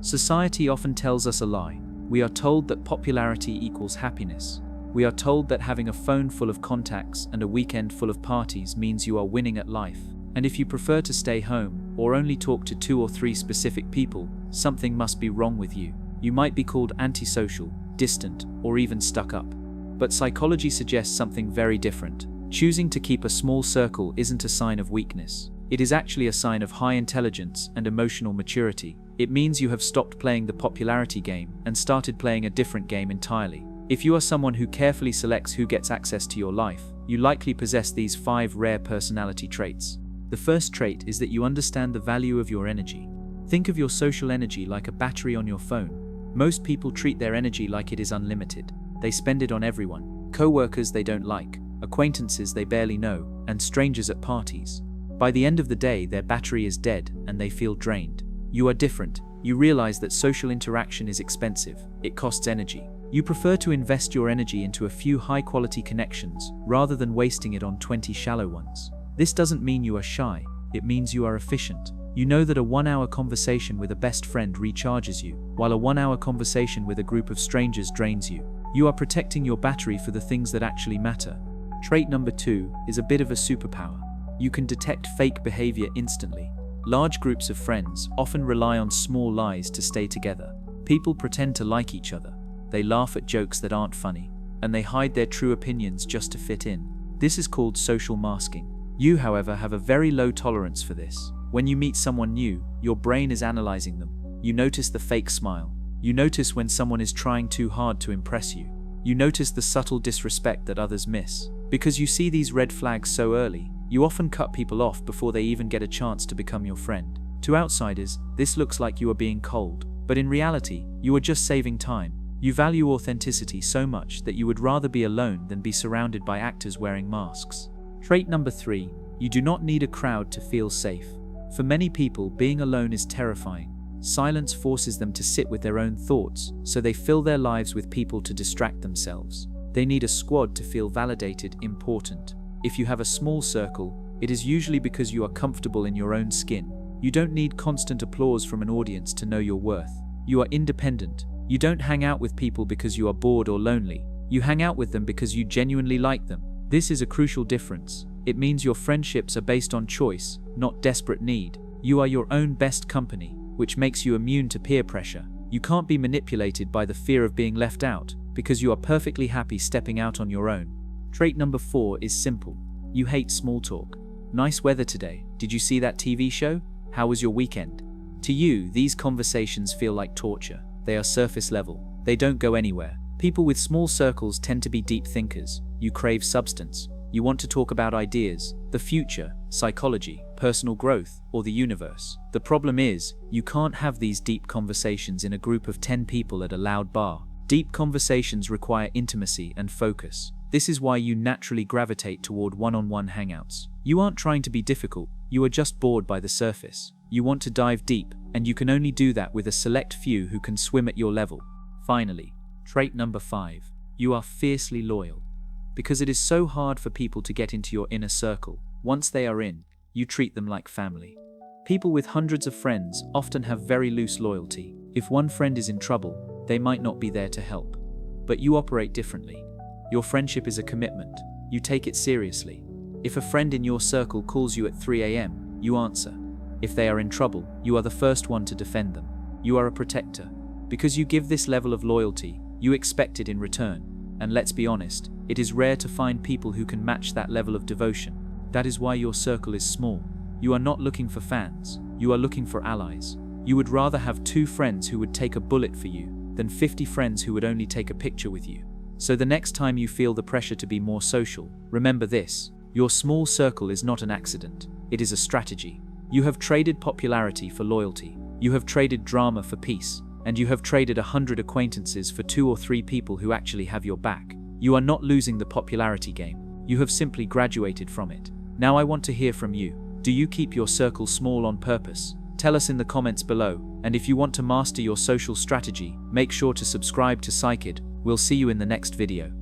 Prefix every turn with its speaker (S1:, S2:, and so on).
S1: Society often tells us a lie. We are told that popularity equals happiness. We are told that having a phone full of contacts and a weekend full of parties means you are winning at life. And if you prefer to stay home, or only talk to 2 or 3 specific people, something must be wrong with you. You might be called antisocial, distant, or even stuck up. But psychology suggests something very different. Choosing to keep a small circle isn't a sign of weakness. It is actually a sign of high intelligence and emotional maturity. It means you have stopped playing the popularity game and started playing a different game entirely. If you are someone who carefully selects who gets access to your life, you likely possess these 5 rare personality traits. The first trait is that you understand the value of your energy. Think of your social energy like a battery on your phone. Most people treat their energy like it is unlimited. They spend it on everyone. Co-workers they don't like, acquaintances they barely know, and strangers at parties. By the end of the day, their battery is dead and they feel drained. You are different. You realize that social interaction is expensive. It costs energy. You prefer to invest your energy into a few high-quality connections rather than wasting it on 20 shallow ones. This doesn't mean you are shy. It means you are efficient. You know that a 1-hour conversation with a best friend recharges you, while a 1-hour conversation with a group of strangers drains you. You are protecting your battery for the things that actually matter. Trait number 2 is a bit of a superpower. You can detect fake behavior instantly. Large groups of friends often rely on small lies to stay together. People pretend to like each other. They laugh at jokes that aren't funny, and they hide their true opinions just to fit in. This is called social masking. You, however, have a very low tolerance for this. When you meet someone new, your brain is analyzing them. You notice the fake smile. You notice when someone is trying too hard to impress you. You notice the subtle disrespect that others miss. Because you see these red flags so early, you often cut people off before they even get a chance to become your friend. To outsiders, this looks like you are being cold, but in reality, you are just saving time. You value authenticity so much that you would rather be alone than be surrounded by actors wearing masks. Trait number 3, you do not need a crowd to feel safe. For many people, being alone is terrifying. Silence forces them to sit with their own thoughts, so they fill their lives with people to distract themselves. They need a squad to feel validated, important. If you have a small circle, it is usually because you are comfortable in your own skin. You don't need constant applause from an audience to know your worth. You are independent. You don't hang out with people because you are bored or lonely. You hang out with them because you genuinely like them. This is a crucial difference. It means your friendships are based on choice, not desperate need. You are your own best company, which makes you immune to peer pressure. You can't be manipulated by the fear of being left out, because you are perfectly happy stepping out on your own. Trait number 4 is simple. You hate small talk. Nice weather today. Did you see that TV show? How was your weekend? To you, these conversations feel like torture. They are surface level. They don't go anywhere. People with small circles tend to be deep thinkers. You crave substance. You want to talk about ideas, the future, psychology, personal growth, or the universe. The problem is, you can't have these deep conversations in a group of 10 people at a loud bar. Deep conversations require intimacy and focus. This is why you naturally gravitate toward one-on-one hangouts. You aren't trying to be difficult. You are just bored by the surface. You want to dive deep, and you can only do that with a select few who can swim at your level. Finally, trait number 5. You are fiercely loyal. Because it is so hard for people to get into your inner circle, once they are in, you treat them like family. People with hundreds of friends often have very loose loyalty. If one friend is in trouble, they might not be there to help. But you operate differently. Your friendship is a commitment. You take it seriously. If a friend in your circle calls you at 3 a.m., you answer. If they are in trouble, you are the first one to defend them. You are a protector. Because you give this level of loyalty, you expect it in return. And let's be honest, it is rare to find people who can match that level of devotion. That is why your circle is small. You are not looking for fans. You are looking for allies. You would rather have 2 friends who would take a bullet for you than 50 friends who would only take a picture with you. So the next time you feel the pressure to be more social, remember this: your small circle is not an accident. It is a strategy. You have traded popularity for loyalty. You have traded drama for peace. And you have traded 100 acquaintances for 2 or 3 people who actually have your back. You are not losing the popularity game. You have simply graduated from it. Now I want to hear from you. Do you keep your circle small on purpose? Tell us in the comments below. And if you want to master your social strategy, make sure to subscribe to Psyched. We'll see you in the next video.